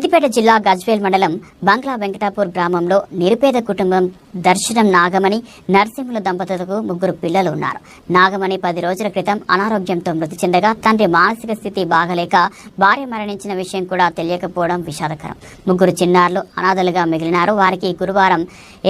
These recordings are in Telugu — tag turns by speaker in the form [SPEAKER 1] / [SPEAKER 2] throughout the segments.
[SPEAKER 1] సిద్దిపేట జిల్లా గజ్వేల్ మండలం బంగ్లా వెంకటాపూర్ గ్రామంలో నిరుపేద కుటుంబం దర్శనం నాగమణి నరసింహుల దంపతులకు 3 పిల్లలు ఉన్నారు. నాగమణి 10 రోజుల క్రితం అనారోగ్యంతో మృతి చెందగా తండ్రి మానసిక స్థితి బాగలేక భార్య మరణించిన విషయం కూడా తెలియకపోవడం విషాదకరం. 3 చిన్నారులు అనాథలుగా మిగిలినారు. వారికి గురువారం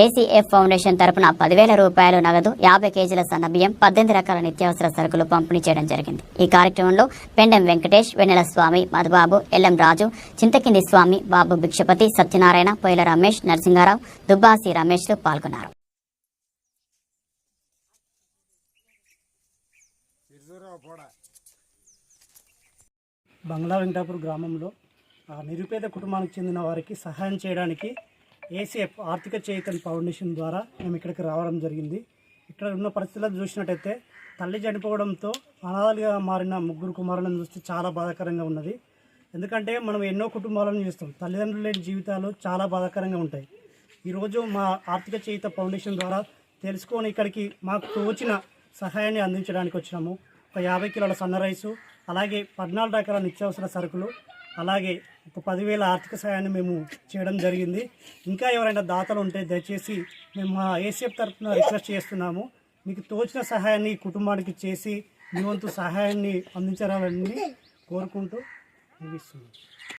[SPEAKER 1] ఏసీఎఫ్ ఫౌండేషన్ తరపున 10,000 రూపాయలు నగదు, 50 కేజీల సన్నబియ్యం, 18 రకాల నిత్యావసర సరుకులు పంపిణీ చేయడం జరిగింది. ఈ కార్యక్రమంలో పెండెం వెంకటేష్, వెన్నెల స్వామి, మధుబాబు, ఎల్ఎం రాజు, చింతకింది స్వామి, బాబు భిక్షపతి, సత్యనారాయణ, పొయ్యల రమేష్, నరసింహారావు, దుబ్బాసి రమేష్లు పాల్గొన్నారు.
[SPEAKER 2] బంగ్లా వెంకటాపూర్ గ్రామంలో నిరుపేద కుటుంబానికి చెందిన వారికి సహాయం చేయడానికి ఏసీఎఫ్ ఆర్థిక చైతన్య ఫౌండేషన్ ద్వారా మేము ఇక్కడికి రావడం జరిగింది. ఇక్కడ ఉన్న పరిస్థితులను చూసినట్టయితే తల్లి చనిపోవడంతో అనాథలుగా మారిన 3 కుమారులను చూస్తే చాలా బాధాకరంగా ఉన్నది. ఎందుకంటే మనం ఎన్నో కుటుంబాలను చూస్తాం, తల్లిదండ్రులు లేని జీవితాలు చాలా బాధాకరంగా ఉంటాయి. ఈరోజు మా ఆర్థిక చైతన్య ఫౌండేషన్ ద్వారా తెలుసుకొని ఇక్కడికి మాకు తోచిన సహాయాన్ని అందించడానికి వచ్చినాము. ఒక 50 కిలోల సన్న రైసు, అలాగే 14 రకాల నిత్యావసర సరుకులు, అలాగే ఒక 10,000 ఆర్థిక సహాయాన్ని మేము చేయడం జరిగింది. ఇంకా ఎవరైనా దాతలు ఉంటే దయచేసి మేము మా ఏసీఎఫ్ తరఫున రిక్వెస్ట్ చేస్తున్నాము. మీకు తోచిన సహాయాన్ని కుటుంబానికి చేసి మీ వంతు సహాయాన్ని అందించాలని కోరుకుంటూ ముగిస్తున్నాం.